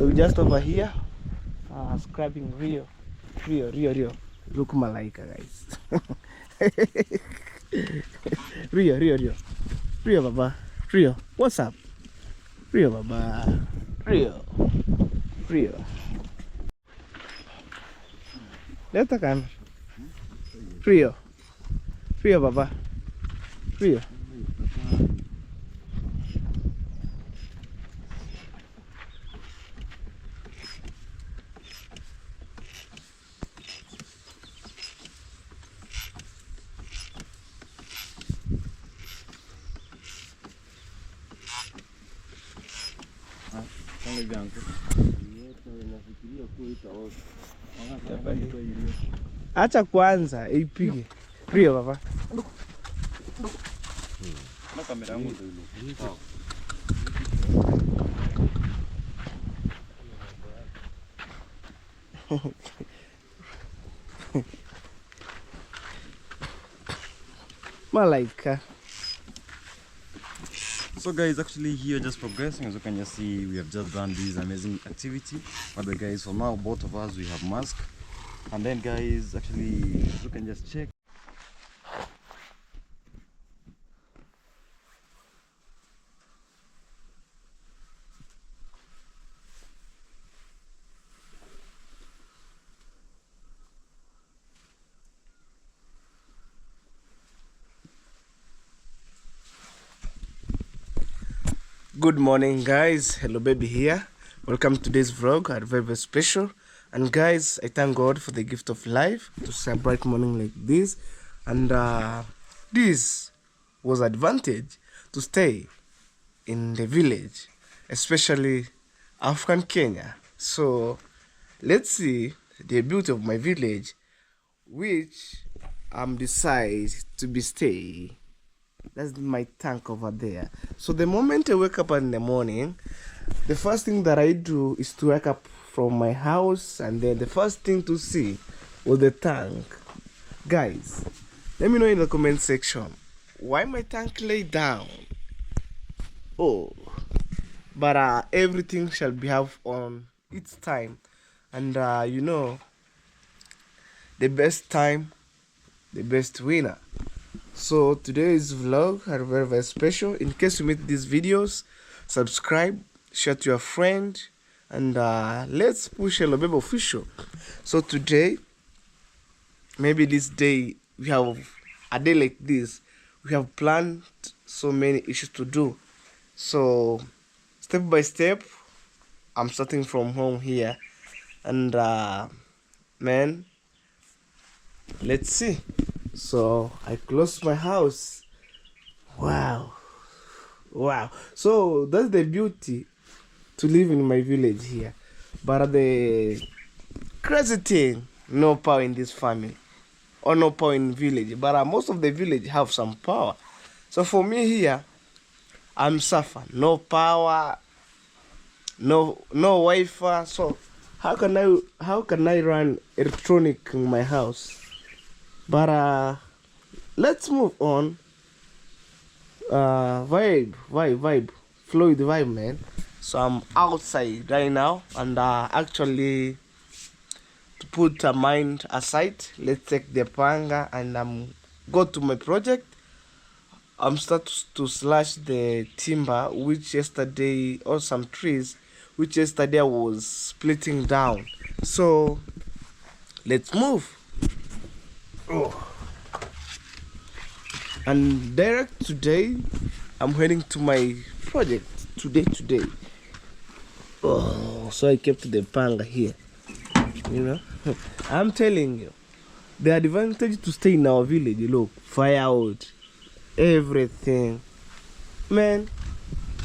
So we just over here scrubbing Rio. Look malaika, guys. Rio baba. Rio, what's up? Rio baba. Rio. Leta kan. Rio baba. Rio. Acha kwanza ipige. Rio baba. Na kamera yangu ndio ile. Sawa. Malaika. So guys, actually here just progressing. As you can just see, we have just done this amazing activity. But the guys, for now both of us we have masks. And then guys, actually you can just check. Good morning, guys. Hello baby here. Welcome to today's vlog. Very special. And guys, I thank God for the gift of life to see a bright morning like this. And this was advantage to stay in the village, especially African Kenya. So let's see the beauty of my village, which I'm decided to be stay. That's my tank over there. So the moment I wake up in the morning, the first thing that I do is to wake up from my house, and then the first thing to see was the tank. Guys, let me know in the comment section why my tank lay down. Oh, but everything shall be have on its time, and you know, the best time, the best winner. So today's vlog are very special. In case you meet these videos, subscribe, share to your friend, and let's push Hello Baby official. So today, maybe this day, we have a day like this, we have planned so many issues to do. So step by step, I'm starting from home here, and man, let's see. So I closed my house. Wow. So that's the beauty to live in my village here. But the crazy thing, no power in this family, or no power in village. But most of the village have some power. So for me here, I'm suffer. No power, no Wi-Fi. So how can I run electronic in my house? But let's move on. Vibe, Floyd vibe, man. So I'm outside right now, and actually to put a mind aside, let's take the panga and go to my project. I'm start to slash the timber, which yesterday, or some trees, which yesterday I was splitting down. So let's move. Oh. And direct today, I'm heading to my project today. Oh, so I kept the panga here. You know, I'm telling you, the advantage to stay in our village. Look, firewood, everything. Man,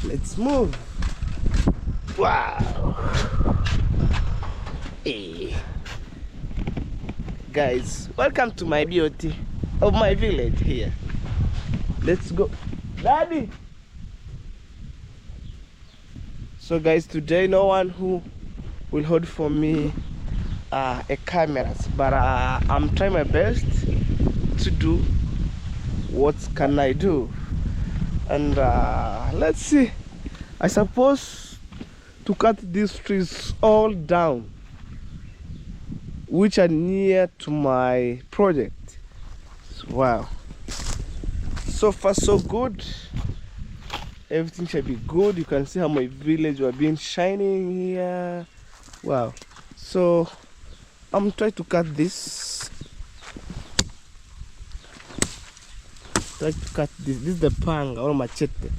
let's move. Wow. Hey. Guys, welcome to my beauty of my village here. Let's go. Daddy! So guys, today no one who will hold for me a camera, but I'm trying my best to do what can I do. And let's see. I suppose to cut these trees all down, which are near to my project. Wow. So far so good. Everything should be good. You can see how my village will be shining here. Wow. So I'm trying to cut this. Try to cut this. This is the panga or machete.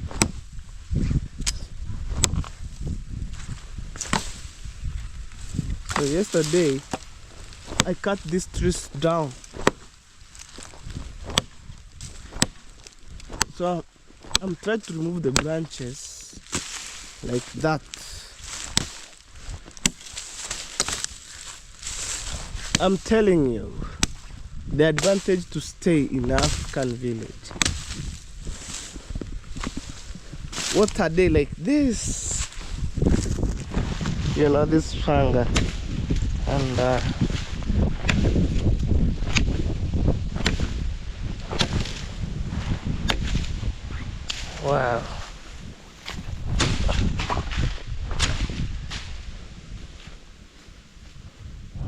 So yesterday I cut these trees down. So I'm trying to remove the branches like that. I'm telling you, the advantage to stay in African village. What are they like this? You know, this panga. And wow.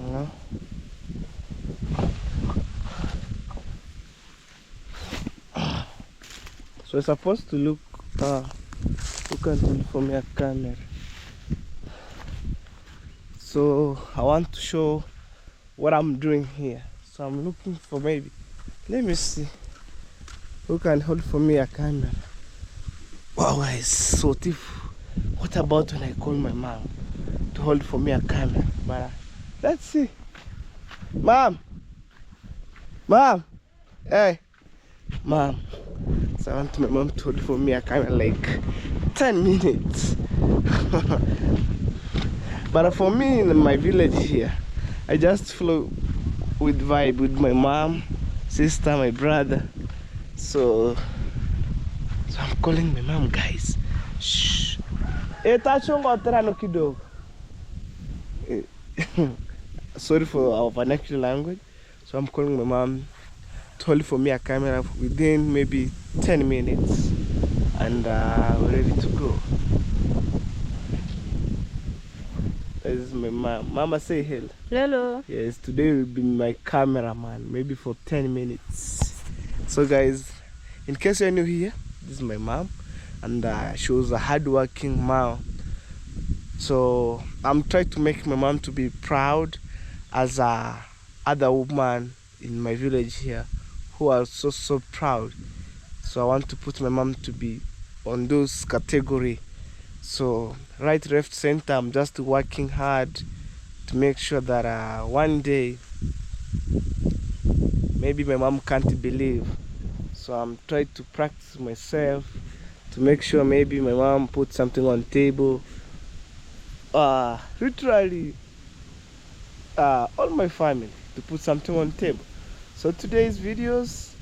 No. So it's supposed to look you can hold for me a camera. So I want to show what I'm doing here. So I'm looking for maybe, let me see who can hold for me a camera. Wow guys, so what about when I call my mom to hold for me a camera? But let's see. Mom, hey, mom. So I want my mom to hold for me a camera like 10 minutes. But for me in my village here, I just flow with vibe with my mom, sister, my brother. So I'm calling my mom, guys. Shh. Sorry for our vernacular language. So I'm calling my mom to hold for me a camera within maybe 10 minutes. And we're ready to go. This is my mom. Mama, say hello. Hello. Yes, today will be my cameraman, maybe for 10 minutes. So guys, in case you're new here, this is my mom, and she was a hardworking mom. So I'm trying to make my mom to be proud as a other woman in my village here who are so proud. So I want to put my mom to be on those category. So right, left, center, I'm just working hard to make sure that one day maybe my mom can't believe. So I'm trying to practice myself to make sure maybe my mom put something on table. Literally all my family to put something on table. So today's videos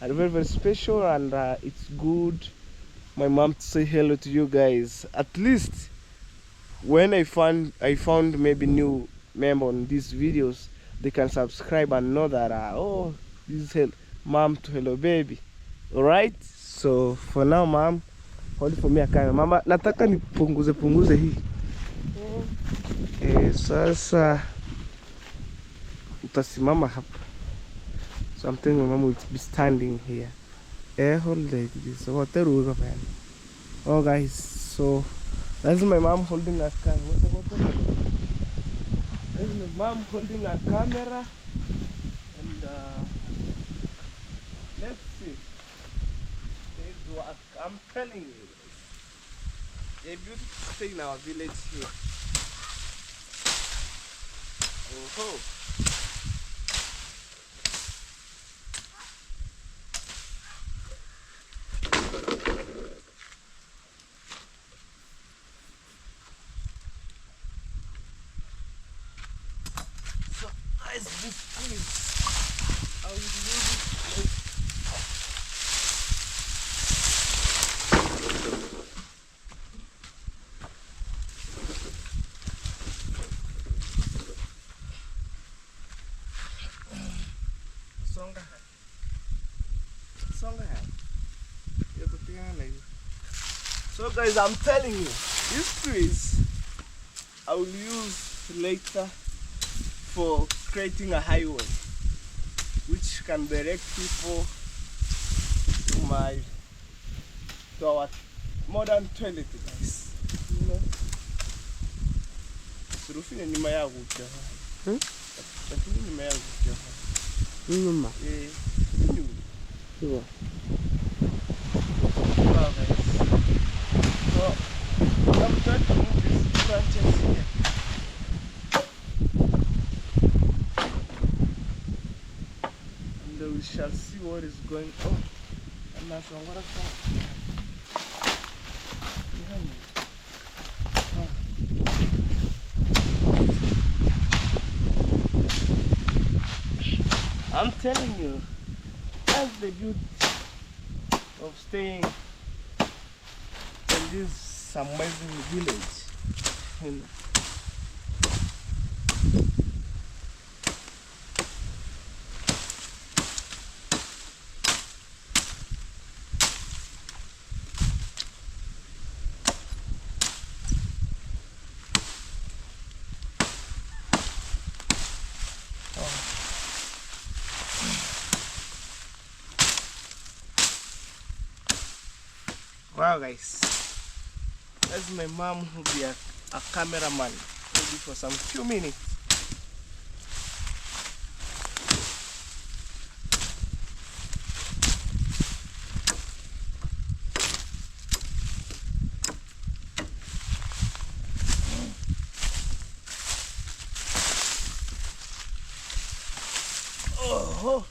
are very special, and it's good my mom to say hello to you guys. At least when I found maybe new member on these videos, they can subscribe and know that oh, this is mom to hello baby. All right, so for now mom, hold for me a camera. Mama, nataka nipunguze hii. Sasa utasimama hapa. So I'm telling my mom will be standing here. Hold like this. So oh guys, so that's my mom holding a camera. That's my mom holding a camera, and let's see. I'm telling you, a beautiful thing in our village here. Oh. So nice this is. I will use it like so guys, I'm telling you, these trees I will use later for creating a highway which can direct people to our modern toilet, guys. You know, surufine nyuma ya kuja lakini nyuma ya kuja nyuma nyuma. Wow, guys. So I'm trying to move these branches here. And we shall see what is going on. And that's what I'm behind me. I'm telling you, that's the beauty of staying in this amazing village. And wow, guys, that's my mom who will be a cameraman maybe for some few minutes. Oh.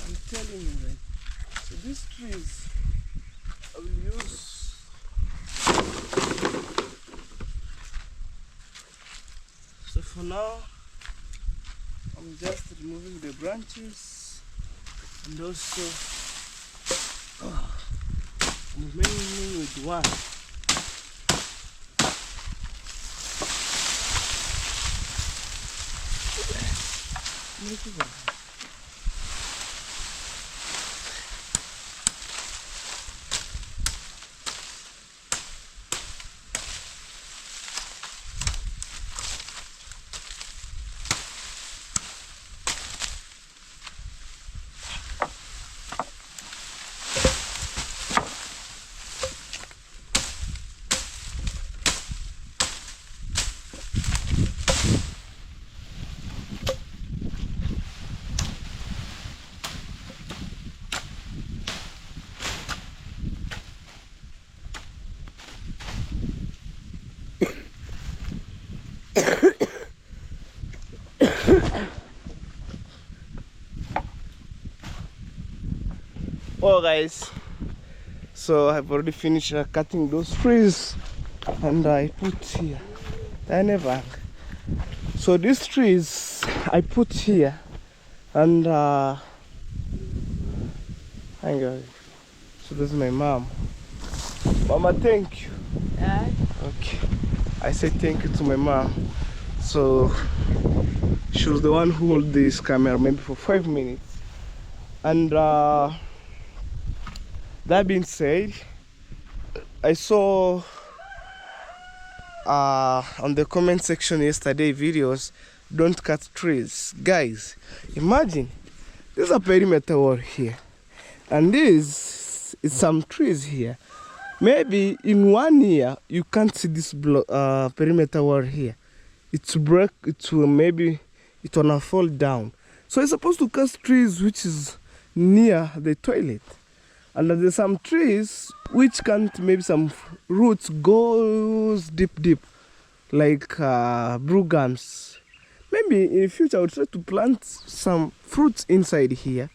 I'm telling you, right? So these trees I will use so for now I'm just removing the branches and also I'm remaining with one. Oh, guys, so I've already finished cutting those trees and I put here the so these trees I put here and hang on. So this is my mom. Mama, thank you. Okay, I say thank you to my mom. So she was the one who held this camera maybe for 5 minutes. And that being said, I saw on the comment section yesterday videos, don't cut trees. Guys, imagine there's a perimeter wall here and this is some trees here. Maybe in 1 year you can't see this perimeter wall here. It's break, it will maybe it wanna fall down. So it's supposed to cut trees which is near the toilet. And there's some trees which can't, maybe some roots goes deep, like brugams. Maybe in the future I will try to plant some fruits inside here,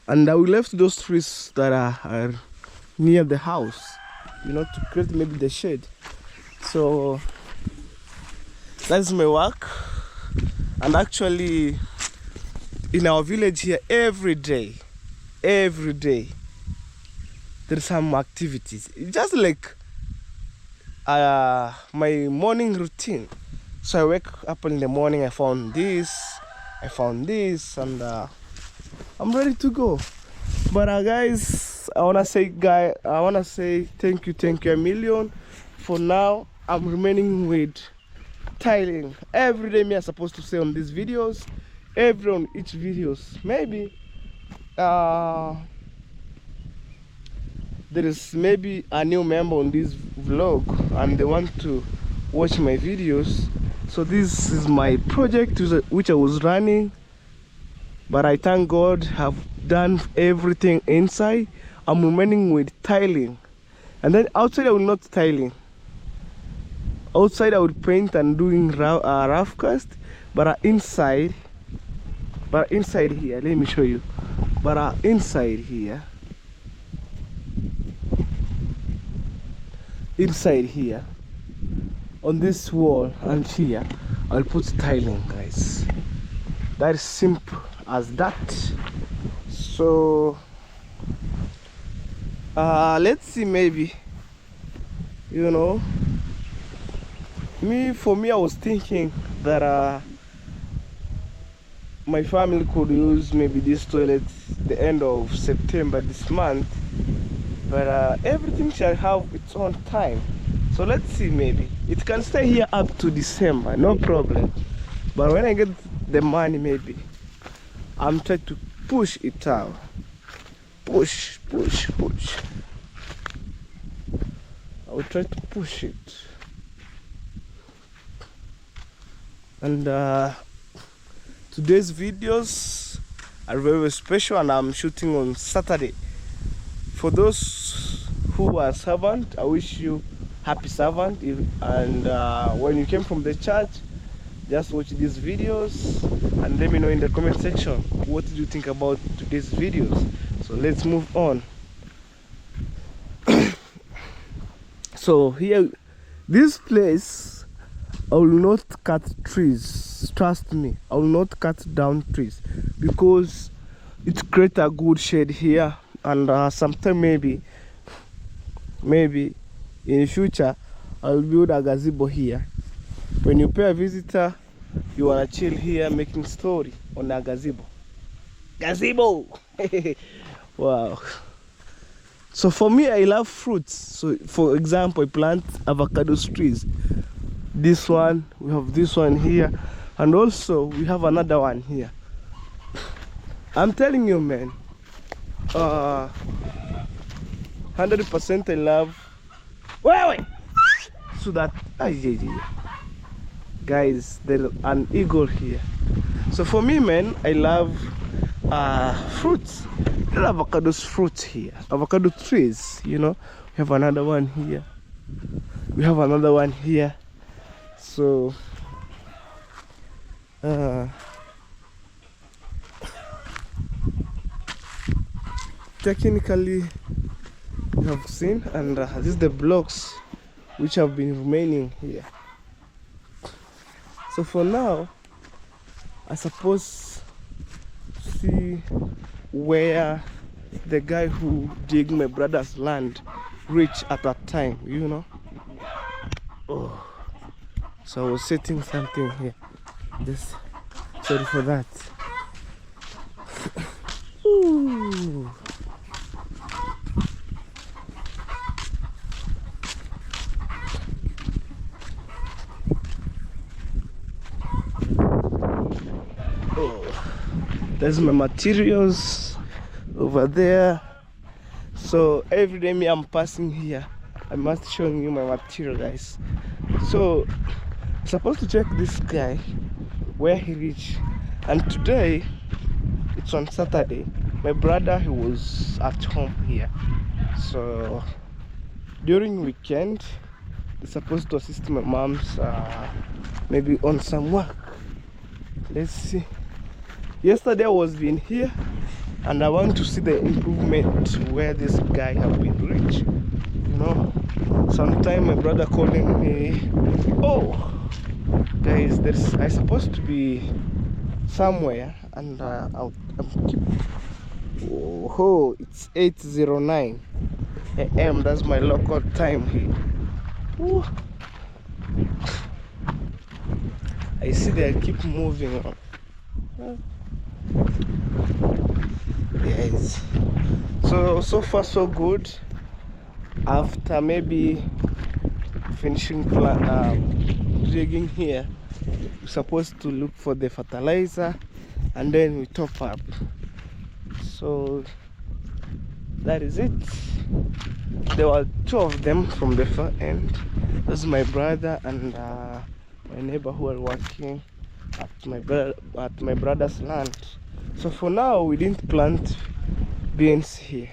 and I will left those trees that are near the house, you know, to create maybe the shade. So that's my work. And actually in our village here, every day there's some activities. It's just like my morning routine. So I wake up in the morning, I found this, and I'm ready to go. But guys, guys, I wanna say thank you a million. For now, I'm remaining with tiling. Every day me are supposed to say on these videos, every on each videos. Maybe there is maybe a new member on this vlog and they want to watch my videos. So this is my project which I was running, but I thank God have done everything inside. I'm remaining with tiling, and then outside I will not tiling. Outside I would paint and doing rough cast, but inside here, let me show you. But inside here on this wall and here I'll put tiling, guys. That is simple as that. So let's see, maybe, you know, for me I was thinking that my family could use maybe this toilet the end of September this month, but everything shall have its own time. So let's see, maybe it can stay here up to December, no problem. But when I get the money, maybe I'm trying to push it out. Push. I will try to push it. And today's videos are very special, and I'm shooting on Saturday. For those who are servant, I wish you happy servant. And when you came from the church, just watch these videos and let me know in the comment section what did you think about today's videos. So let's move on. So here, this place, I will not cut trees. Trust me, I will not cut down trees because it creates a good shade here. And sometime maybe in the future I'll build a gazebo here. When you pay a visitor, you wanna chill here making story on a gazebo. Wow. So for me, I love fruits. So for example, I plant avocado trees. This one, we have this one here, and also we have another one here. I'm telling you, man, 100% I love. Wait. So that, guys, there's an eagle here. So for me, man, I love fruits. There are avocado fruits here, avocado trees, you know. We have another one here, we have another one here. So technically you have seen, and this is the blocks which have been remaining here. So for now, I suppose see where the guy who digged my brother's land reached at that time, you know. Oh, so I was setting something here. Just sorry for that. Ooh. There's my materials over there. So every day me I'm passing here, I must show you my material, guys. So I'm supposed to check this guy where he reached, and today it's on Saturday. My brother, he was at home here, so during weekend he's supposed to assist my mom's maybe on some work. Let's see. Yesterday I was been here, and I want to see the improvement where this guy have been reached. You know, sometime my brother calling me, oh guys, I supposed to be somewhere, and I'm keep. Oh, it's 8:09 a.m. That's my local time here. Ooh. I see they keep moving on. Yes. So far so good. After maybe finishing digging here, we're supposed to look for the fertilizer and then we top up. So that is it. There were two of them from the far end. This is my brother and my neighbor who are working at my brother's land. So for now we didn't plant beans here.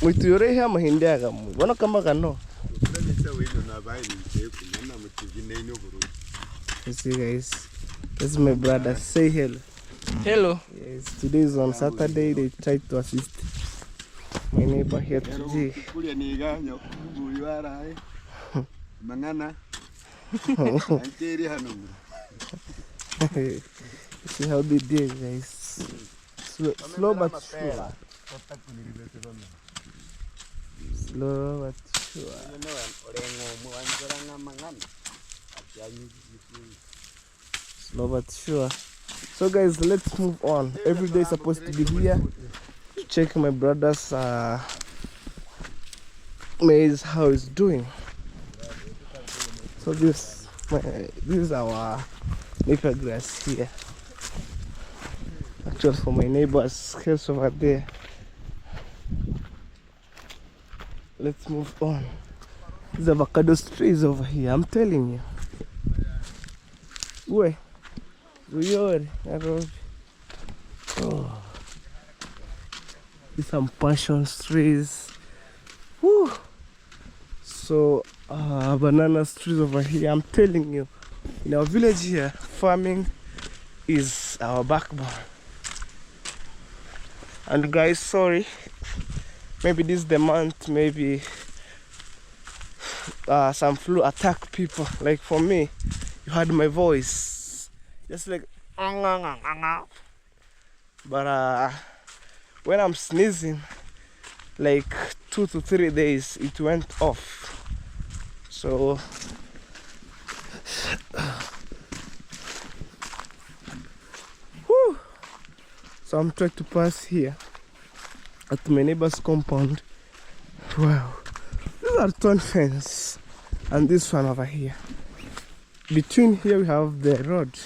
Mwituyoreha mahindi agamu bona kama kano. You see guys, this is my brother. Say hello. Hello. Yes, today is on Saturday. They tried to assist my neighbor here today. See how they did, guys. Slow but sure. Slow but sure. Slow but sure. So guys, let's move on. Every day is supposed to be here to check my brother's maize, how it's doing. So this is our maple grass here. Actually for my neighbor's house over there. Let's move on. These avocado trees over here, I'm telling you. Where? Oh. These some passion trees. Woo. So banana trees over here, I'm telling you. In our village here, farming is our backbone. And guys, sorry, maybe this is the month, maybe some flu attack people. Like for me, you heard my voice, just like but when I'm sneezing, like 2 to 3 days, it went off. So whew. So I'm trying to pass here at my neighbor's compound. Wow, these are torn fence and this one over here. Between here we have the road.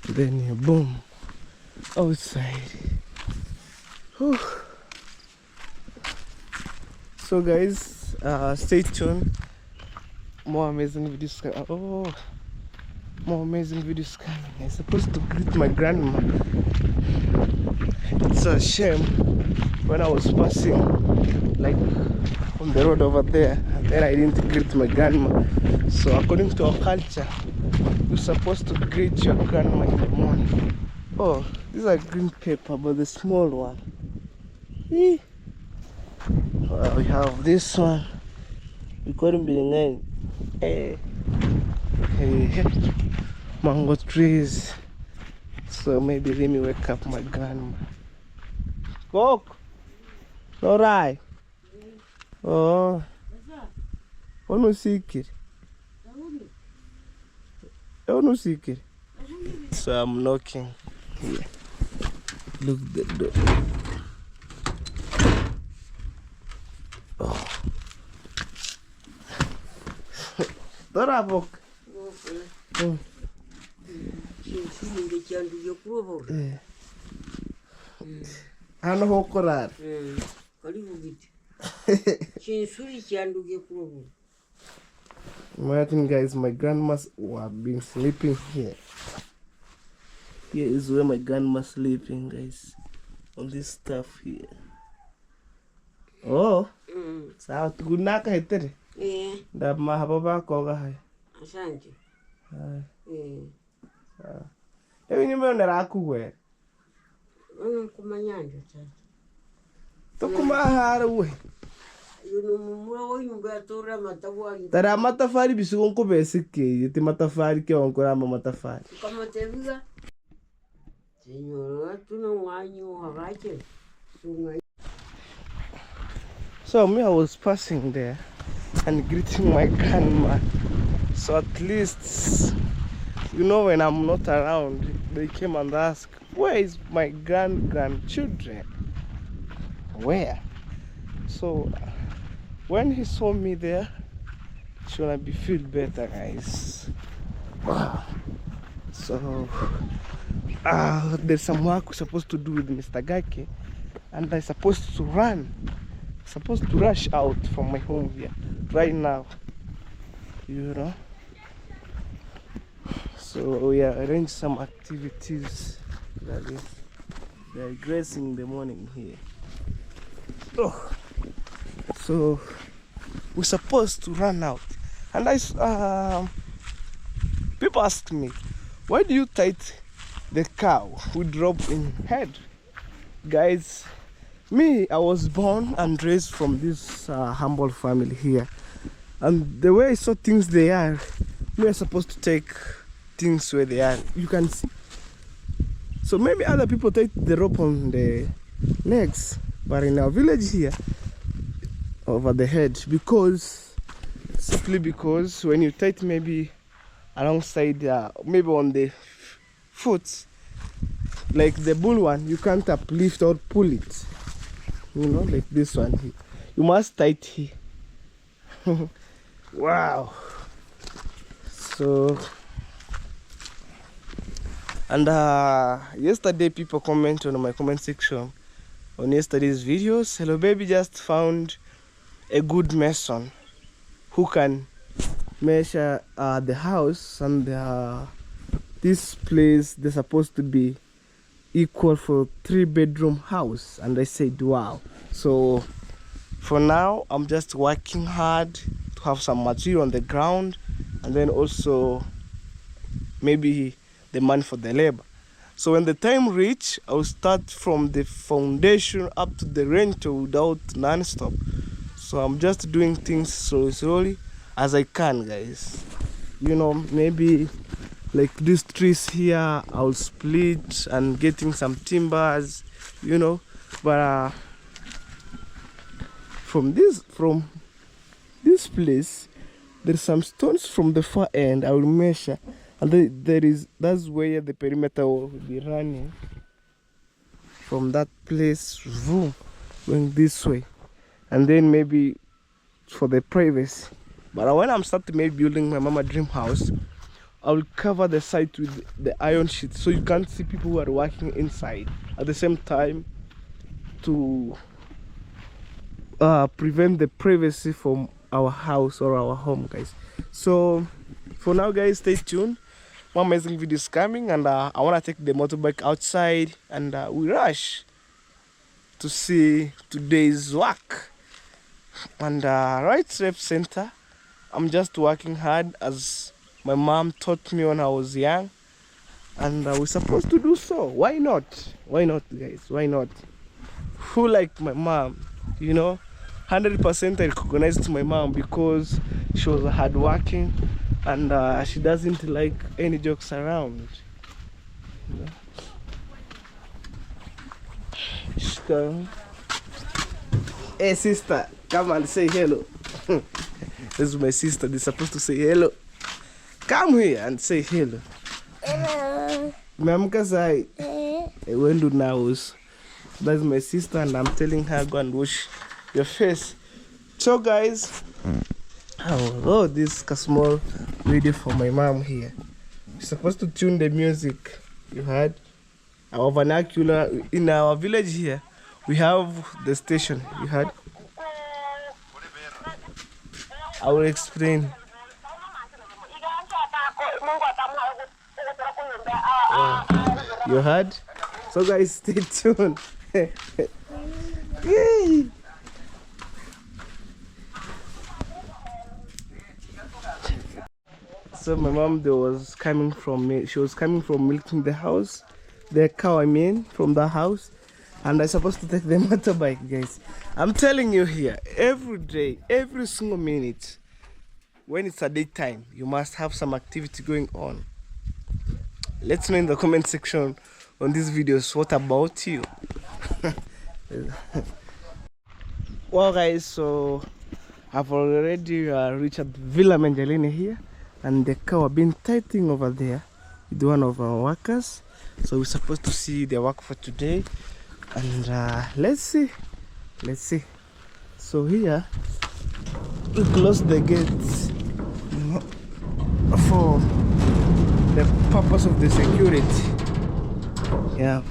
Then boom, outside. Whew. So guys, stay tuned. More amazing videos. Oh, more amazing videos coming. I'm supposed to greet my grandma. It's a shame when I was passing like on the road over there and then I didn't greet my grandma. So according to our culture, you're supposed to greet your grandma in the morning. Oh, these are green pepper, but the small one. We have this one. We call him being mango trees. So maybe let me wake up my grandma. Coke? Alright. Oh. Oh no secret. Oh no secret. So I'm knocking here. Look the door. Oh. Dora book. Ano hokorar. Imagine guys, my grandma's have been sleeping here. Here is where my grandma's sleeping, guys. On this stuff here. Oh. Sawa tukunaka hetere. Da mahaba ko ga hai. Asante. Sawa. Ewe nyume onera akuwe. Kumanyanja tata. Tokumahara. Tara matafari bisigo nko besike yete matafari ke onkoramba matafari. So me, I was passing there and greeting my grandma. So at least, you know, when I'm not around, they came and asked, where is my grandchildren? Where? So when he saw me there, it's gonna be feel better, guys. Wow. So there's some work we're supposed to do with Mr. Gake, and I'm supposed to rush out from my home here right now, you know. So we arrange some activities like this. They're grazing in the morning here. Oh. So we're supposed to run out, and people ask me, why do you tie the cow who drop in head? Guys, me, I was born and raised from this humble family here, and the way I saw things they are, we are supposed to take things where they are. You can see. So maybe other people take the rope on the legs, but in our village here, over the head, simply because when you tie it maybe alongside, maybe on the foot, like the bull one, you can't uplift or pull it, you know, like this one here. You must tie it here. Wow. So, and yesterday people commented on my comment section on yesterday's videos. Hello baby just found a good mason who can measure the house, and this place they're supposed to be equal for 3-bedroom house. And I said wow. So for now I'm just working hard to have some material on the ground, and then also maybe the money for the labor. So when the time reach, I'll start from the foundation up to the rental without non-stop. So I'm just doing things slowly as I can, guys. You know, maybe like these trees here, I'll split and getting some timbers, you know. But from this place, there's some stones from the far end. I will measure, and that's where the perimeter will be running. From that place, boom, going this way, and then maybe for the privacy. But when I'm starting maybe building my mama dream house, I will cover the site with the iron sheet so you can't see people who are working inside. At the same time, to prevent the privacy from our house or our home, guys. So for now, guys, stay tuned. One amazing video is coming, and I want to take the motorbike outside, and we rush to see today's work. And right left center, I'm just working hard as my mom taught me when I was young, and we're supposed to do so. Why not? Why not, guys? Why not? Who like my mom? You know, 100% I recognize my mom because she was hardworking, and she doesn't like any jokes around. You know? Hey sister, come and say hello. This is my sister. They're supposed to say hello. Come here and say hello. Hello. Mamkasai. When do now? That's my sister, and I'm telling her go and wash your face. So guys, oh, this is a small video for my mom here. You're supposed to tune the music. You heard our vernacular in our village here. We have the station. You heard. I will explain. You heard? So guys, stay tuned. Yay! So my mom, she was coming from milking the house, the cow, I mean, from the house, and I'm supposed to take the motorbike, guys. I'm telling you here, every day, every single minute, when it's a daytime, you must have some activity going on. Let's know in the comment section on these videos, what about you? Well, guys, so I've already reached Villa Mengelini here, and the cow have been tightening over there with one of our workers. So we're supposed to see their work for today, and let's see. So here we close the gates, you know, for the purpose of the security. Yeah,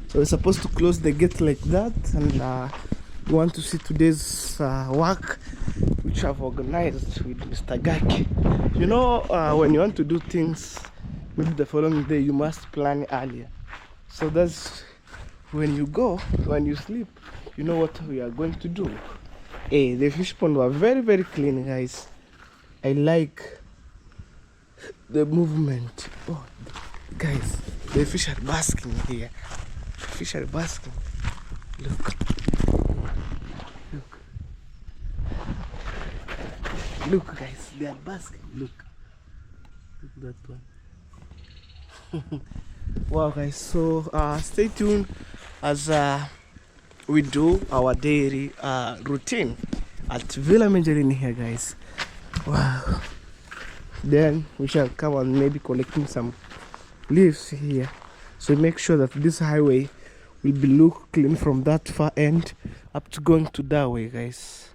so we're supposed to close the gate like that, and we want to see today's work, which I've organized with Mr. Gaki. You know, when you want to do things, maybe the following day, you must plan earlier. So that's when you go, when you sleep, you know what we are going to do. Hey, the fish pond were very, very clean, guys. I like the movement. Oh, guys, the fish are basking here. The fish are basking. Look. Look, guys, they are basking. Look that one. Wow, guys, so stay tuned as we do our daily routine at Villa Mengelini here, guys. Wow. Then we shall come on maybe collecting some leaves here, so make sure that this highway will be look clean from that far end up to going to that way, guys.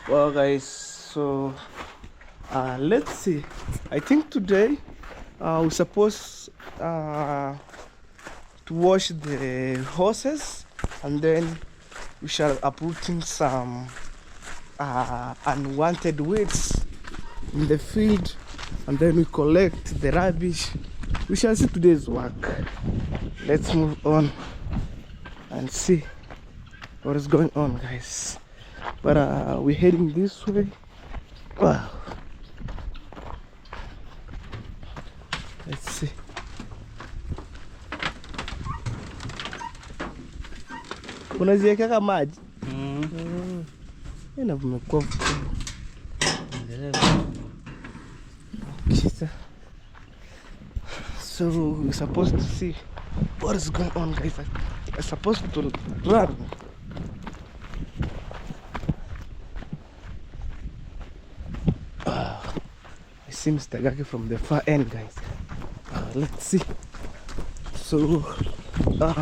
Well, guys, so let's see. I think today we're supposed to wash the horses, and then we shall uprooting some unwanted weeds in the field, and then we collect the rubbish. We shall see today's work. Let's move on and see what is going on, guys. But we're heading this way. Wow. Let's see. Unaziweka maji? Ina vimekuwa so we're supposed to see what is going on, guys. I'm supposed to run. I see Mr. Gaki from the far end, guys. Let's see. So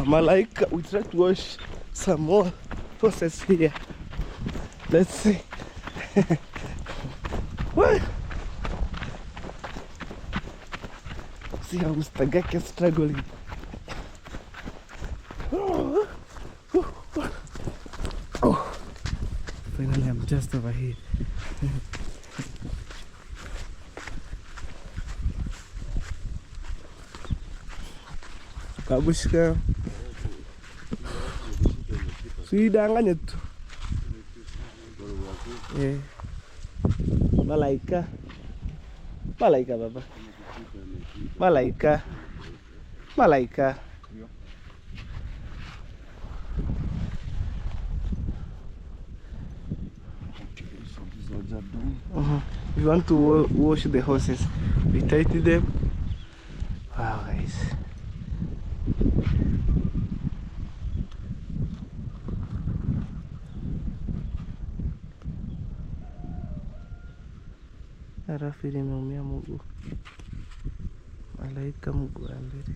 Malaika, we try to wash some more horses here. Let's see. What? See how Mr. Gaki is struggling. Oh, finally I'm just over here. Kabushka. Sidanganya tu. Malaika. Malaika, baba. Malaika. Malaika. We want to wash the horses. We tighten them. Wow, guys. Rafiri imeumia mguu. Malaika mguu wa mbele.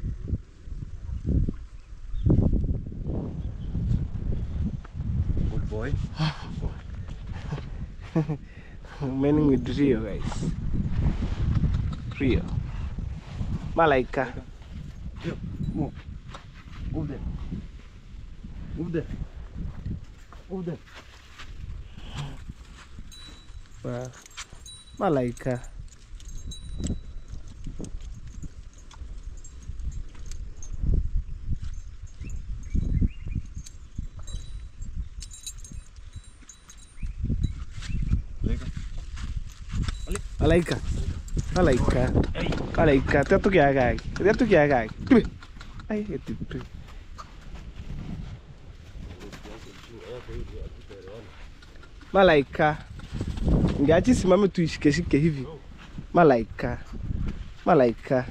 Good boy. Meaning with Rio, guys. Rio. Malaika. Yep, move. Move there. Move there. Move there. Wow. Malaika. Malaika. Malaika. Malaika. Dia tu kya gai? Dia tu kya gai? Ai, itu. Malaika. Ngeachi simame tuishike hivi. Malaika. Malaika.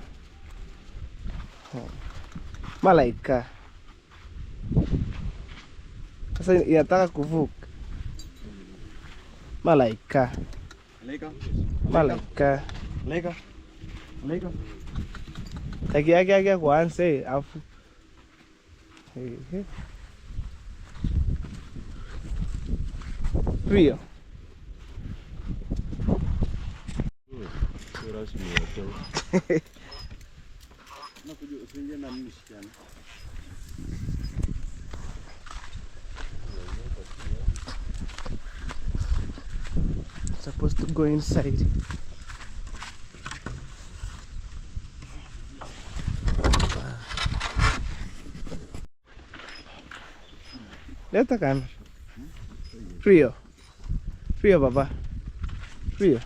Malaika. Sasa inataka kuvuka. Malaika. Malaika. Malaika. Malaika. Malaika. Takia kwanza afu. Rio. Supposed to go inside. Leta kamera. Rio. Rio baba. Rio.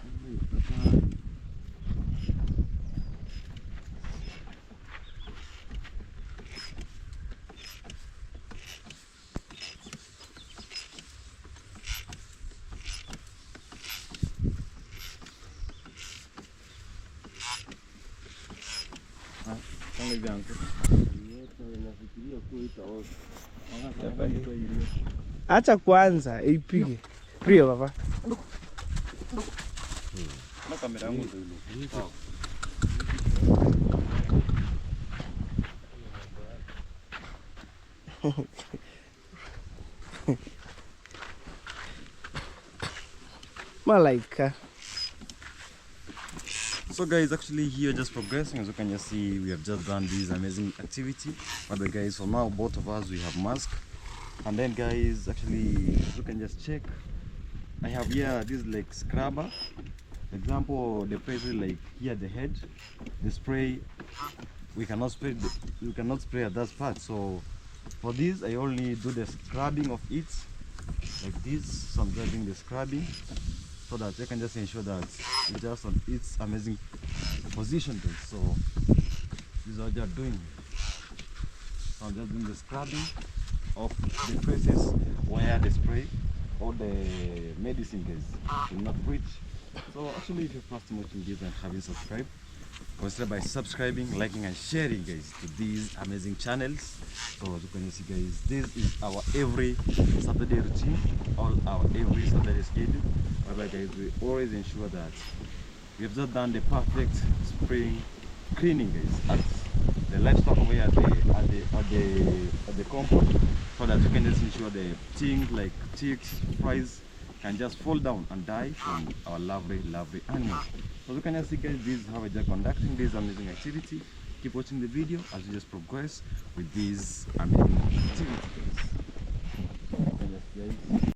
Acha kwanza ipige. Rio baba. Na kamera yangu ndio ile. Sawa. Malaika. So guys, actually here just progressing. As you can just see, we have just done this amazing activity. But the guys, for now both of us we have mask. And then guys, actually you can just check. I have here this like scrubber. Example, the place like here the head, the spray. We cannot spray at that part. So for this, I only do the scrubbing of it like this. So I'm just doing the scrubbing so that you can just ensure that it's just on its amazing position. So this is what they are doing. So I'm just doing the scrubbing of the places where the spray or the medicine guys will not reach. So actually, if you're first watching this and haven't subscribed, consider by subscribing, liking and sharing guys to these amazing channels. So as you can see guys, this is our every Saturday routine, all our every Saturday schedule, whereby guys we always ensure that we have just done the perfect spring cleaning guys at the livestock way at the compound, so that you can just ensure the things like chicks, flies can just fall down and die from our lovely animals. So you can just see guys, this is how we're just conducting this amazing activity. Keep watching the video as we just progress with this amazing activity guys.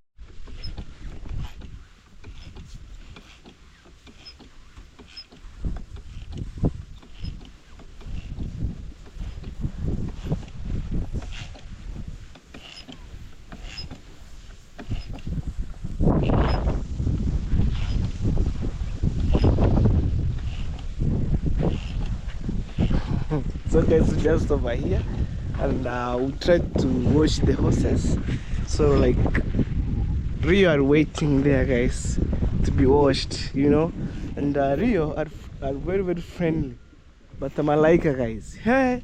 So guys, we just over here and we tried to wash the horses. So like Rio are waiting there guys to be washed, you know, and Rio are very friendly, but Malaika guys, hey,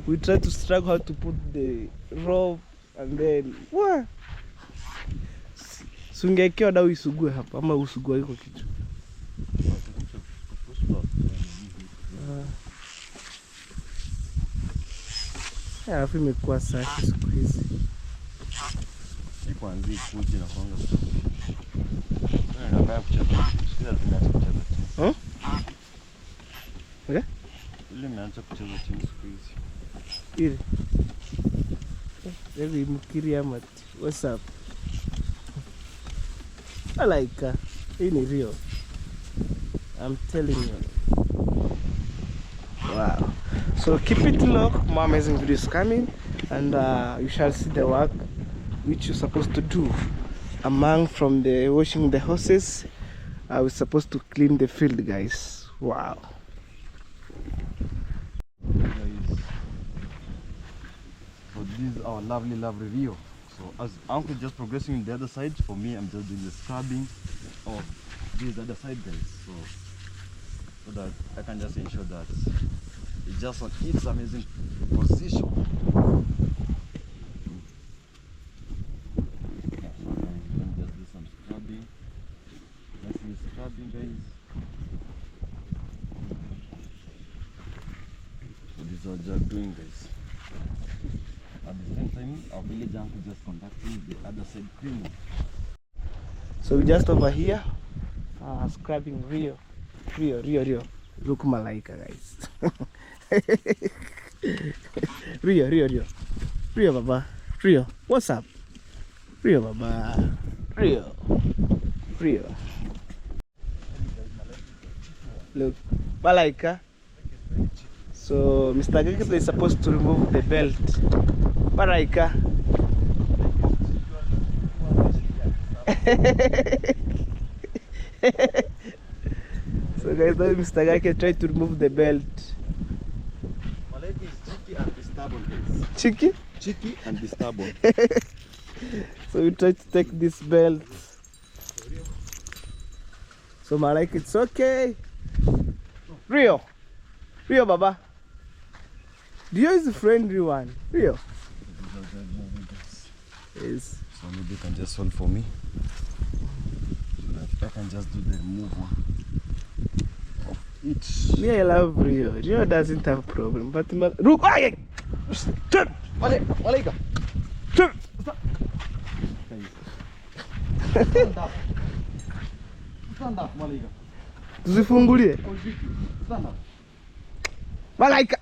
we try to struggle how to put the rope and then what sungekewa dawa isugue hapa ama usugue iko kitu. Alafu imekuwa safi siku hizi. Kwanza kuji na kwanga. Nataka kucheza. Sikia tumeanza kucheza chini. Okay? Ile imeanza kucheza chini siku hizi. Ile. Hivi mkiri ama what's up? Malaika. Hii ni Rio. I'm telling you. Wow. So keep it locked, more amazing videos coming, and you shall see the work which you're supposed to do. Among from the washing the horses, we're supposed to clean the field guys. Wow. So this is our lovely Rio. So as Uncle just progressing in the other side, for me I'm just doing the scrubbing of this other side, guys. So that I can just ensure that it's just on its amazing position. Yeah, so let me just do some scrubbing. Let's use scrubbing, guys. So this is what just doing, guys. At the same time, our village uncle just conducting the other side cleaning. So we just over here scrubbing Rio. Look malaika, guys. Rio baba. Rio, what's up? Rio baba. Rio. Look, malaika. So Mr. Geketa is supposed to remove the belt. Malaika. So guys, now Mr. Gake tried to remove the belt. Malek is cheeky and stubborn, guys. Cheeky? Cheeky and stubborn. So we tried to take this belt. So Malek, it's okay. Rio baba. Rio is a friendly one. Rio. Yes. So maybe you can just hold for me. I can just do the removal of it. Me, I love Rio. Rio doesn't have problem, but look, turn, Malika. turn. Stand up. Stand up, Malika. Zifungulie. Stand up. Malaika.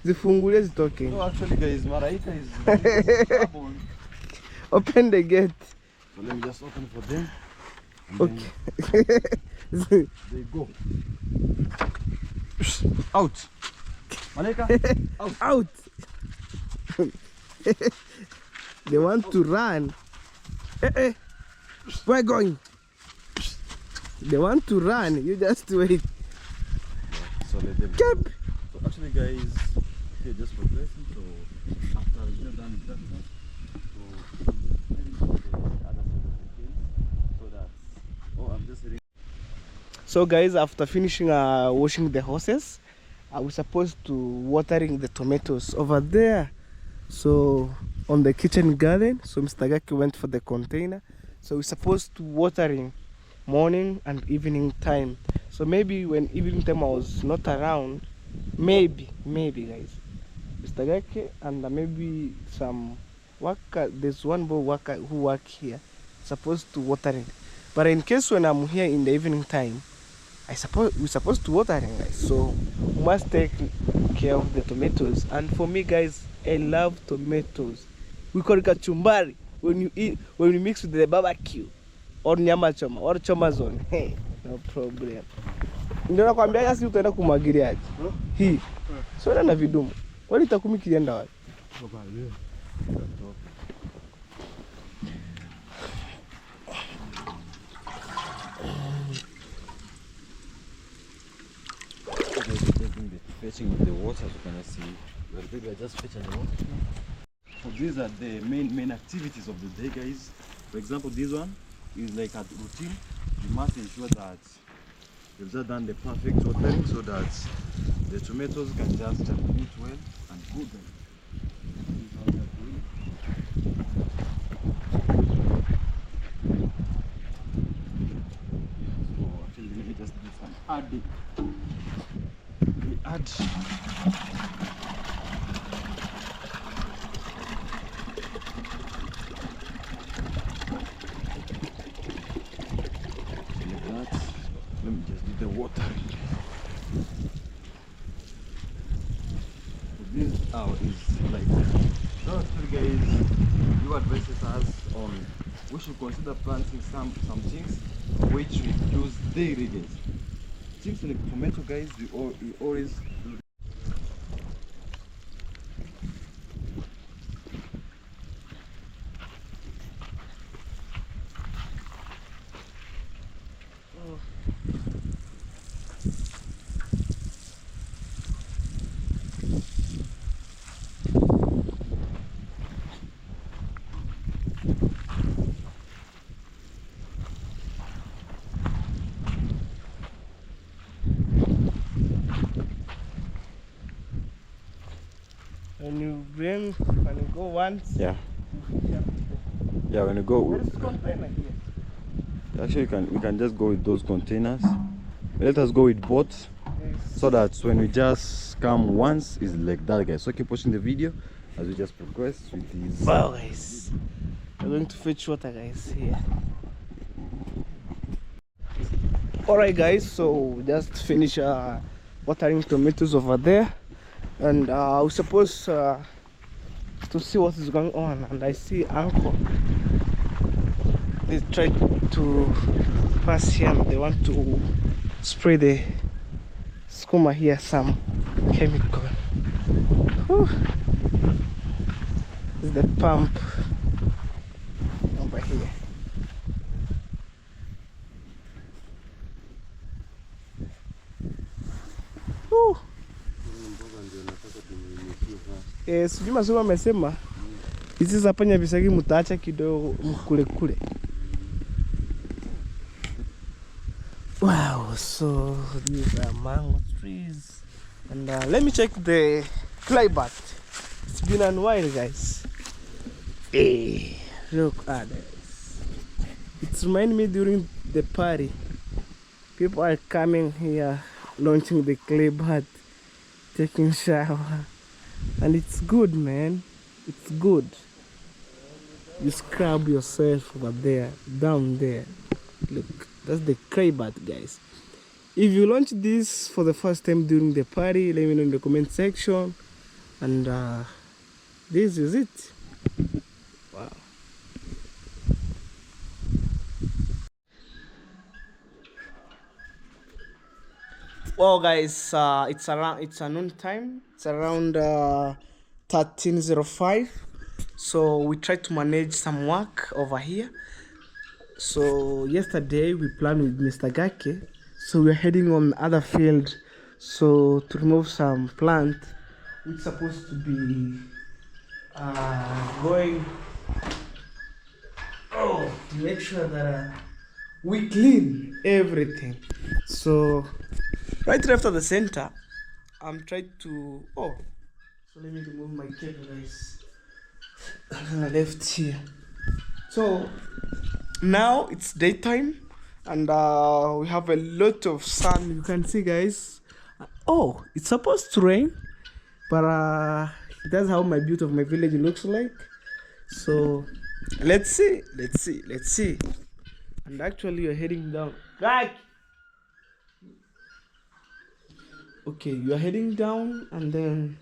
Zifungulie zitoke. No, actually, guys, Malaika is stubborn. Open the gate. So let me just open for them. And Okay. they go. Out. Malika, out. Out. They want to run. We're going. They want to run. You just wait. So let them Keep. So actually, guys, okay, just progressing. So after we have done that one, so heading to the other side of the field, so that I'm just heading. So guys, after finishing washing the horses, we're supposed to watering the tomatoes over there. So on the kitchen garden. So Mr. Gaki went for the container. So we're supposed to watering morning and evening time. So maybe when evening time I was not around, maybe guys, Mr. Gaki and maybe some worker, there's one boy worker who work here, supposed to watering. But in case when I'm here in the evening time, we're supposed to watering, guys. So we must take care of the tomatoes. And for me, guys, I love tomatoes. We call it kachumbari when you mix with the barbecue or nyama choma or choma zone. Hey, no problem. Ndio nakwambia sasa utaenda kumwagilia hii. Sio na vidumu. Wali takumi kienda wapi? Fetching of the water, as you can see, we are just fetching the water. So these are the main activities of the day, guys. For example, this one is like a routine. You must ensure that you've just done the perfect watering so that the tomatoes can just germinate well and good. So actually, let me just do some adding. We add let me just do the watering. So this is like so actually, guys, you advises us on we should consider planting some things which we use daily, guys. Things like tomato, guys, we always do. When you go once, Yeah. you finish up with Yeah, when you go, there is container here. actually we can just go with those containers. Let us go with boats, Yes. so that when we just come once, is like that, guys. So keep watching the video as we just progress with these. Wow, guys, we're going to fetch water, guys, here. Alright, guys, so we just finish watering tomatoes over there, and we're supposed to see what is going on. And I see uncle, they tried to pass here and they want to spray the skuma here some chemical. Whew. This is the pump over here. Whew. Sijui Masoro amesema hizi za panya visagi mtaacha kidogo mkule kule. Wow, so these are mango trees, and let me check the climate. It's been a while, guys. Hey, look at this. It's reminding me during the party. People are coming here, launching the clay bath, taking shower, and it's good, man. It's good. You scrub yourself over there, down there. Look, that's the clay bath, guys. If you launch this for the first time during the party, let me know in the comment section. And this is it. Wow. Well, guys, it's a noon time. It's around 13:05. So we try to manage some work over here. So yesterday we planned with Mr. Gake. So we're heading on the other field. So to remove some plant, it's supposed to be going. Oh, to make sure that we clean everything. So right after the center, I'm trying to. Oh, so let me remove my cable, guys. I left here. So now it's daytime, and we have a lot of sun. You can see, guys. Oh, it's supposed to rain, but that's how my beauty of my village looks like. So let's see. And actually, you're heading down. Right. Okay, you're heading down, and then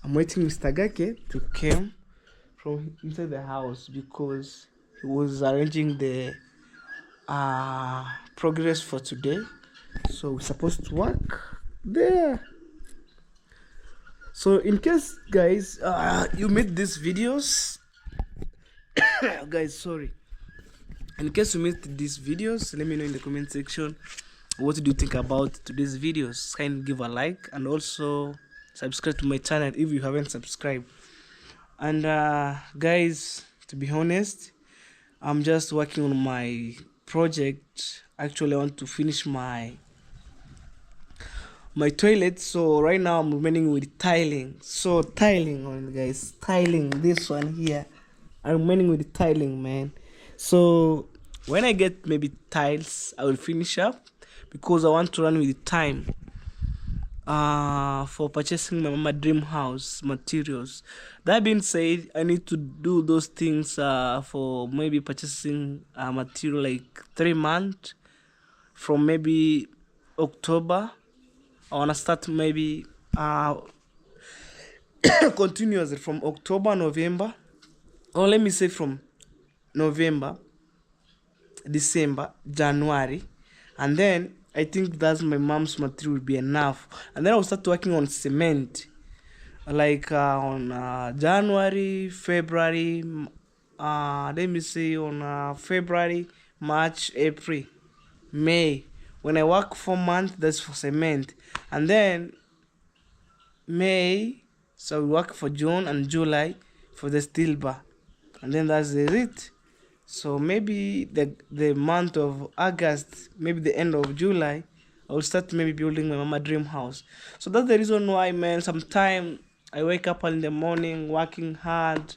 I'm waiting Mr. Gake to come from inside the house because he was arranging the progress for today. So we're supposed to work there. So in case, guys, you made these videos, guys, sorry. In case you made these videos, let me know in the comment section what do you think about today's videos. Kindly give a like and also subscribe to my channel if you haven't subscribed. And guys, to be honest, I'm just working on my project. Actually, I want to finish my toilet. So right now I'm remaining with tiling. So tiling on, guys, tiling this one here. I'm remaining with the tiling, man. So when I get maybe tiles, I will finish up because I want to run with the time for purchasing my mama dream house materials. That being said, I need to do those things for maybe purchasing material like 3 months from maybe October. I want to start maybe continuously from October, November, or let me say from November, December, January, and then I think that's my mom's material will be enough. And then I'll start working on cement, like on January, February, let me say on February, March, April, May. When I work for month, that's for cement. And then May, so we work for June and July for the steel bar. And then that's it. So maybe the month of August, maybe the end of July, I will start maybe building my mama dream house. So that's the reason why, man, sometimes I wake up in the morning working hard,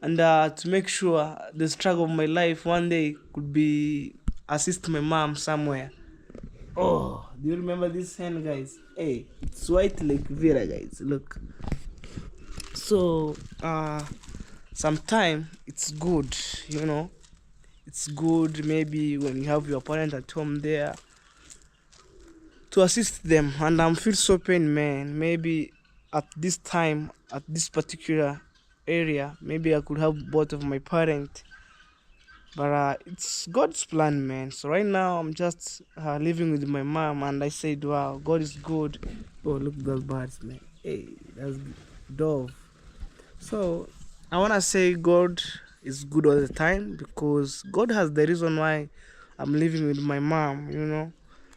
and to make sure the struggle of my life one day could be assist my mom somewhere. Oh, do you remember this hen, guys? Hey, it's white like Vera, guys. Look. So, sometime it's good, you know. It's good maybe when you have your parent at home there to assist them, and I'm feel so pain, man. Maybe at this time, at this particular area, maybe I could have both of my parent, but it's God's plan, man. So right now I'm just living with my mom, and I said, wow, God is good. Oh, look those birds, man. Hey, that's dove. So I wanna say God is good all the time because God has the reason why I'm living with my mom, you know.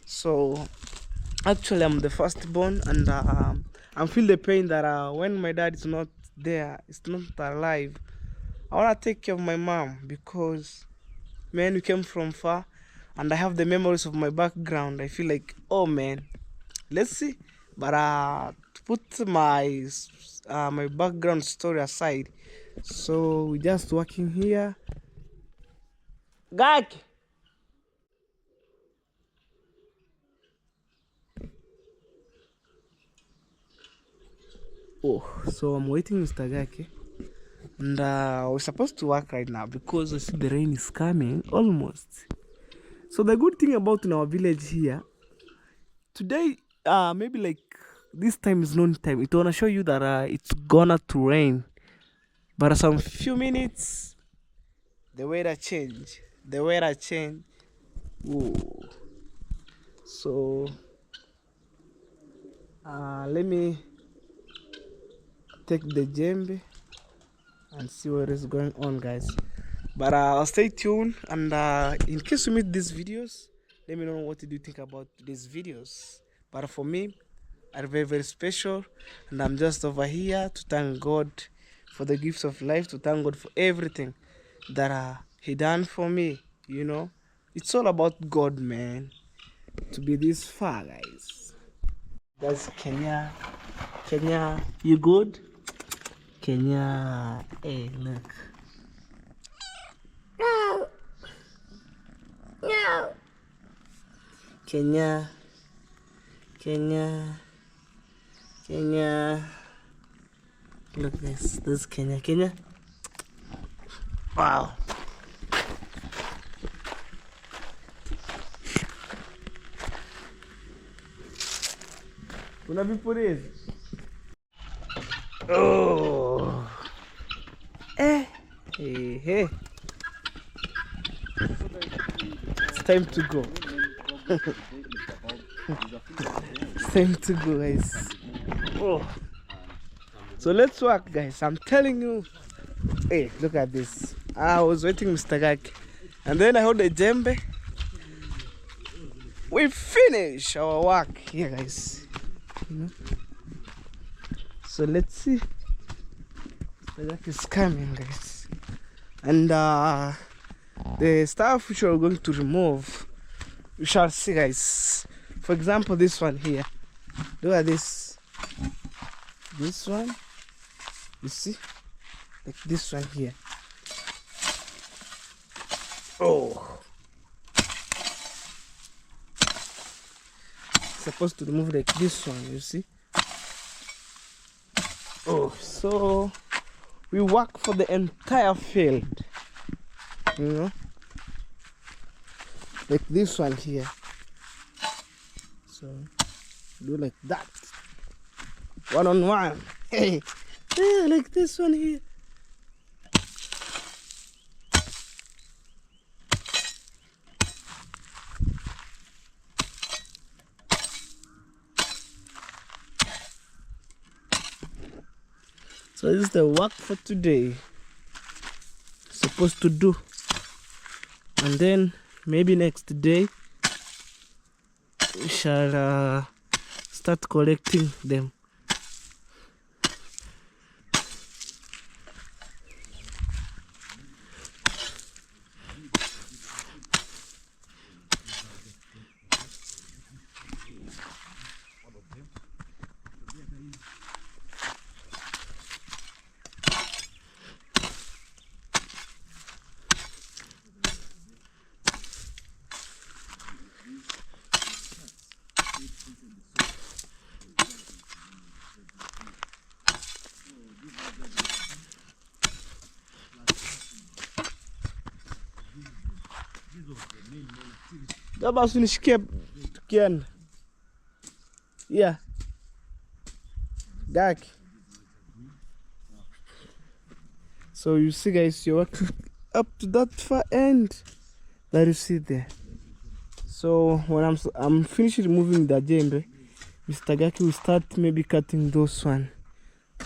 So actually, I'm the firstborn, and I feel the pain that when my dad is not there, is not alive, I wanna take care of my mom because man, we came from far, and I have the memories of my background. I feel like, oh man, let's see. But to put my background story aside, so we just working here. Gak. Oh, so I'm waiting, Mr. Gake. And we're supposed to work right now because I see the rain is coming almost. So the good thing about in our village here today, maybe like this time is noon time. It wanna show you that it's gonna to rain, but some few minutes the weather change. The weather change. Ooh. So let me take the djembe and see what is going on, guys. But stay tuned, and in case you meet these videos, let me know what did you think about these videos. But for me, are very very special, and I'm just over here to thank God for the gifts of life, to thank God for everything that He done for me. You know, it's all about God, man. To be this far, guys. That's Kenya. Kenya, you good? Kenya, hey, look. No. No. Kenya. Kenya. Kenya. Look this is Kenya. Kenya. Wow. Una vipurizi. Oh. Hey, hey. It's time to go. It's time to go, guys. Oh. So let's work, guys. I'm telling you. Hey, look at this. I was waiting, Mr. Gak. And then I hold the djembe. We finish our work here, guys. You know? So let's see. Mr. Gak is coming, guys. And the stuff which we're going to remove, we shall see, guys. For example, this one here. Look at this. This one. You see? Like this one here. Oh. Supposed to remove like this one, you see? Oh, so we work for the entire field. You know? Like this one here. So do like that. One on one. Hey. Yeah, like this one here. So this is the work for today. Supposed to do. And then maybe next day we shall start collecting them. Labda usinishikie tukienda. Yeah. Gaki. So you see guys, you're walking up to that far end that you see there. So when I'm finished removing the jembe, Mr. Gaki will start maybe cutting those one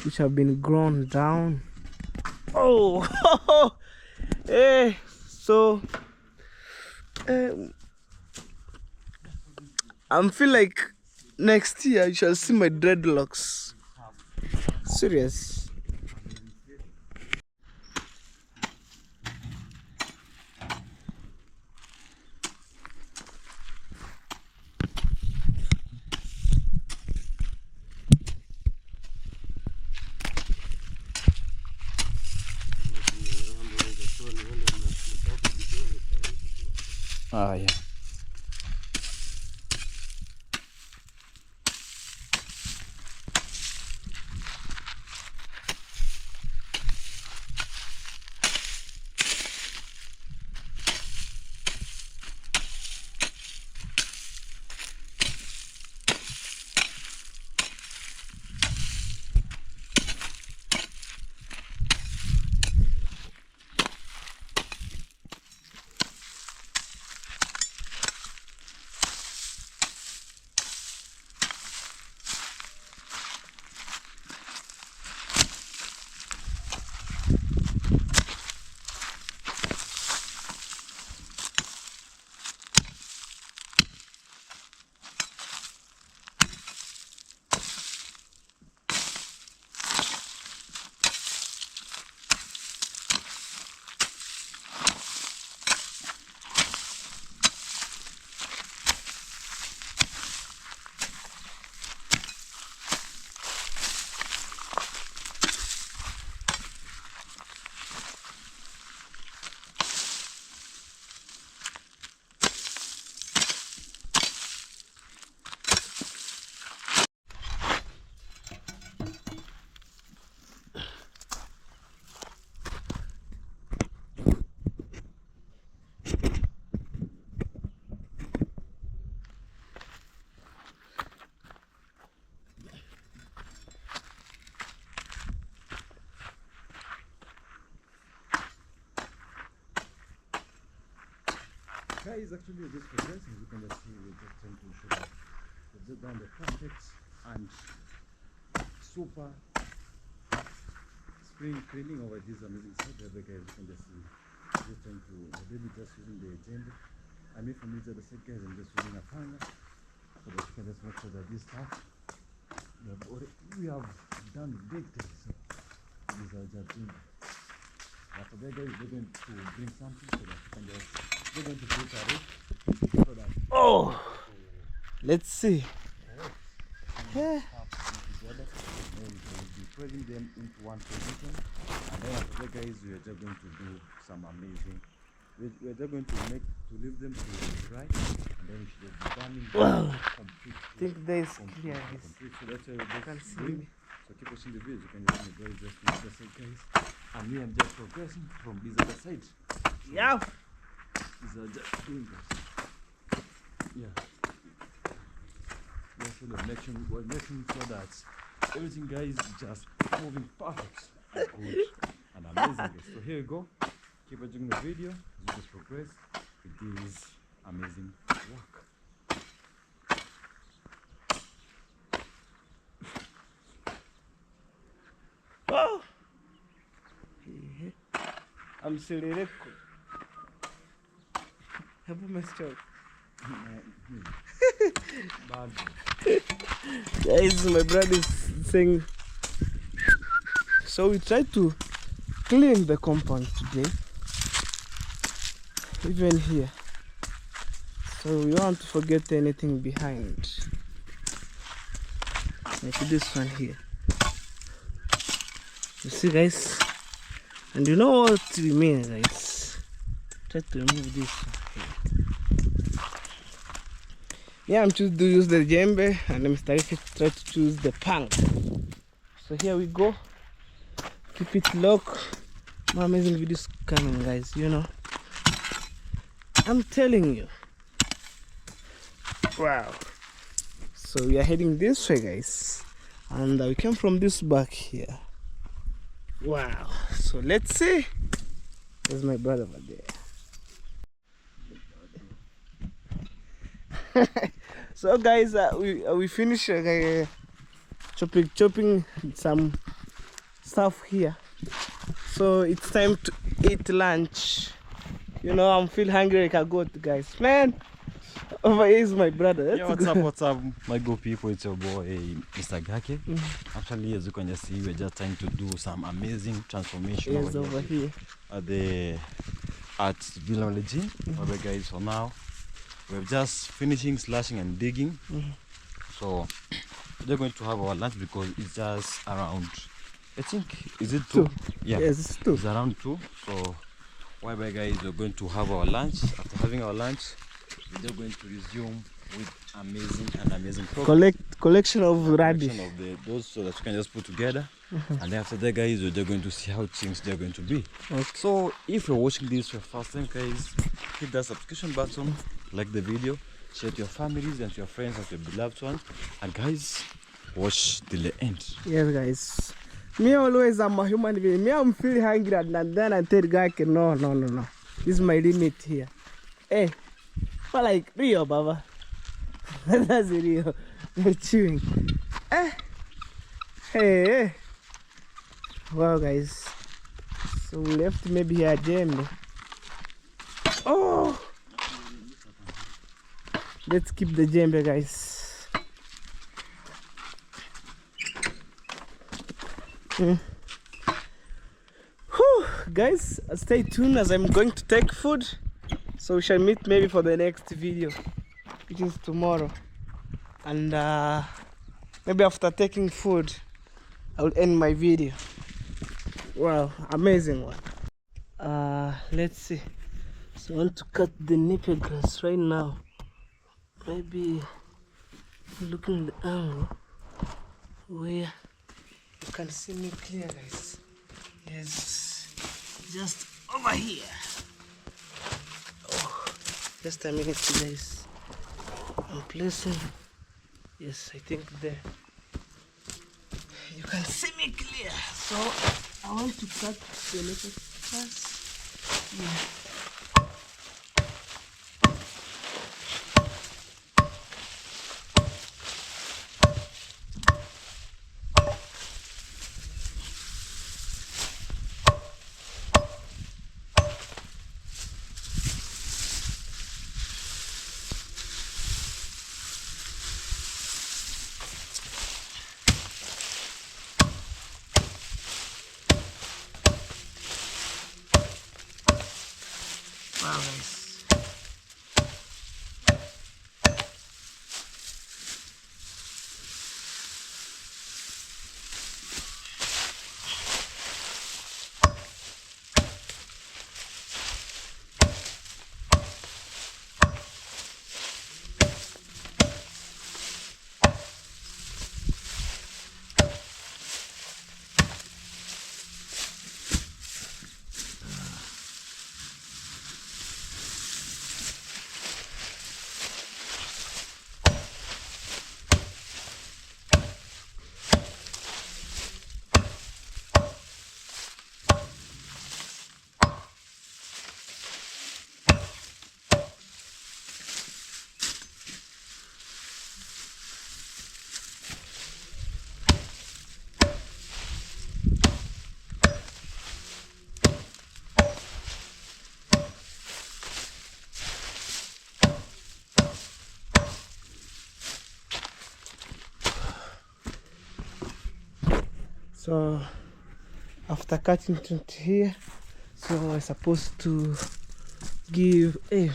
which have been grown down. Oh, hey, so I feel like next year you shall see my dreadlocks. Serious. Ah, yeah. Guys, actually we're just progressing. You can just see we're just trying to show that we've just done the perfect and super spring cleaning over this amazing site. There, guys, you can just see just trying to really just using the agenda. I mean, from this other side, guys, I'm just using a panga so that you can just make sure that this stuff we have done big things. So these are just doing. After that, guys, we're going to bring something so that you can just. We're going to put a roof so that. Oh, let's see. Yeah. Together, and we'll be pressing them into one position. And then after that, guys, we are just going to do some amazing. We're just going to leave them to the right, and then we should just be burning Wow. complete. I think there is clear. Complete. So that's why we're Can just see doing. me. So keep watching the videos. You can just enjoy just from the side, guys. And me, I'm just progressing from this other side. Yeah. These are just doing this. Yeah. We're making sure that everything, guys, is just moving perfect and good and amazing, guys. So here you go. Keep watching the video as we just progress with this amazing work. Oh. I'm serious. Hebu umesikia? Bad. Guys, my brother is saying. So we tried to clean the compound today, even here. So we don't want to forget anything behind. Like this one here. You see, guys, and you know what we mean, guys. Try to remove this one here. Yeah, I'm choosing to use the djembe, and Mr. Riki try to choose the pang. So here we go. Keep it locked. More amazing videos coming, guys. You know, I'm telling you. Wow. So we are heading this way, guys, and we came from this back here. Wow. So let's see. There's my brother over there. So guys, we finished chopping some stuff here. So it's time to eat lunch. You know, I'm feel hungry like a goat, guys. Man, over here is my brother. Yeah, what's up, my good people? It's your boy, Mr. Gake. Actually, as you can just see, we're just trying to do some amazing transformation over here at Village. Okay, guys, so now we're just finishing slashing and digging. So we're going to have our lunch because it's just around, I think, is it 2? Yeah, yes, it's 2. It's around 2. So why, guys, we're going to have our lunch. After having our lunch, we're going to resume with amazing collection of radish. Those so that you can just put together. And then after that, guys, we're just going to see how things they're going to be. Okay. So if you're watching this for the first time, guys, hit that subscription button, like the video, share to your families and to your friends and to your beloved ones, and guys, watch till the end. Yes, guys. Me always, I'm a human being. Me, I'm feeling hungry, and then I tell guy, no. This is my limit here. Hey, but like Rio, Baba. That's Rio. They're chewing. Hey. Wow, guys. So we left maybe a gem. Oh. Let's keep the djembe, guys. Whew. Guys, stay tuned as I'm going to take food. So we shall meet maybe for the next video, which is tomorrow. And maybe after taking food, I will end my video. Wow, amazing one. Let's see. So I want to cut the nipple grass right now. Maybe looking at the angle where you can see me clear, guys. Yes, just over here. Oh, just a minute, guys. I'm placing. Yes, I think there. You can see me clear. So I want to cut the nipple first. Yeah. Wow, guys. So after cutting to here, so I'm supposed to give I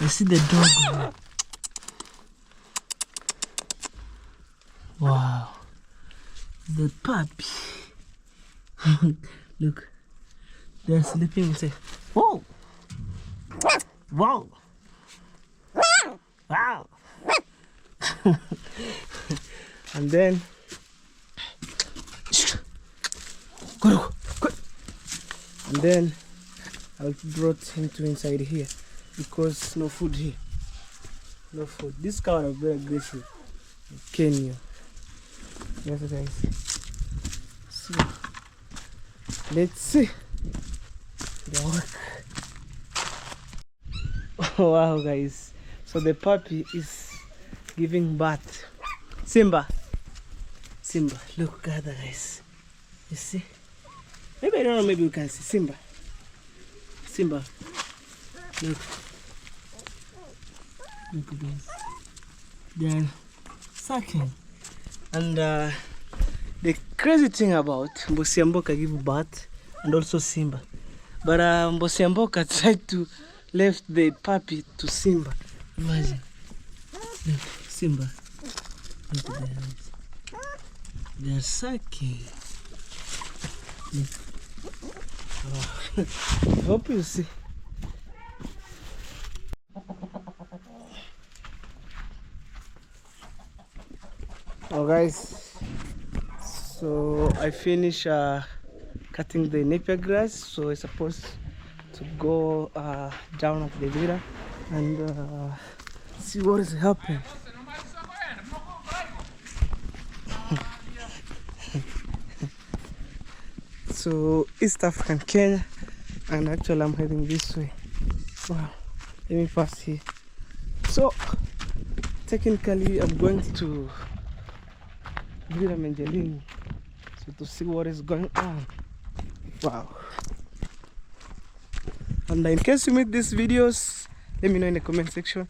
see the dog. Wow, the puppy. Look, they're sleeping. Say, whoa, wow, wow. And then go. And then I brought him to inside here. because no food here. No food. This cow are very aggressive. Kenya. Yes, guys. So let's see the work. Wow, guys. So the puppy is giving birth. Simba. Simba. Look at that, guys. You see? Maybe I don't know. Maybe you can see Simba. Simba. Look. Look at this. They're sucking. And the crazy thing about Mbosiamboka give birth and also Simba. But Mbosiamboka tried to left the puppy to Simba. Imagine. Look, Simba. Look at their eyes. They're sucking. Look. Oh. I hope you see. Oh guys, so I finished cutting the napier grass, so I'm supposed to go down at the villa and see what is happening. So East African Kenya, and actually I'm heading this way. Wow, let me pass here. So technically I'm going to Villa Menjelini, so to see what is going on. Wow. And in case you made these videos, let me know in the comment section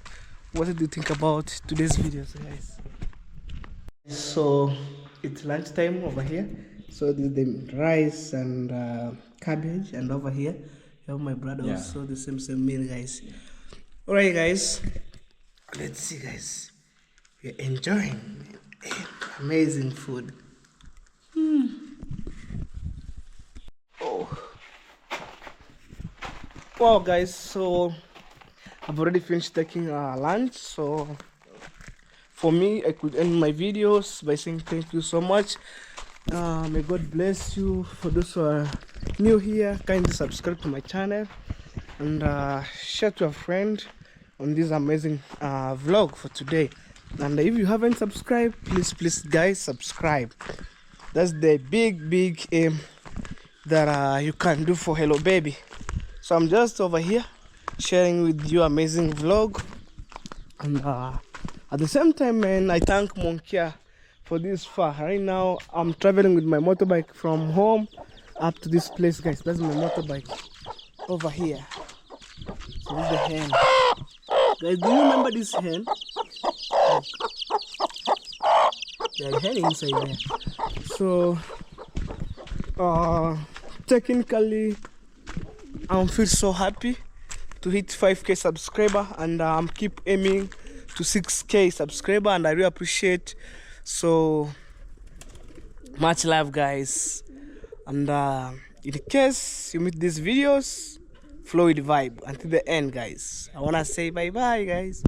what do you think about today's videos, guys. So it's lunchtime over here, so there's the rice and cabbage, and over here you have my brother also the same meal, guys. All right, guys, let's see, guys. We're enjoying amazing food. Oh wow, guys, so I've already finished taking lunch. So for me, I could end my videos by saying thank you so much. May God bless you. For those who are new here, kindly subscribe to my channel and share to a friend on this amazing vlog for today. And if you haven't subscribed, please guys, subscribe. That's the big aim that you can do for Hello Baby. So I'm just over here sharing with you amazing vlog, and at the same time, man, I thank Monkia for this far. Right now I'm traveling with my motorbike from home up to this place, guys. That's my motorbike over here. So this is the hen, guys. Do you remember this hen? There's a hen inside there. So technically I feel so happy to hit 5k subscriber, and I'm keep aiming to 6k subscriber, and I really appreciate. So much love, guys. And in case you meet these videos, flow with vibe until the end, guys. I wanna say bye bye, guys.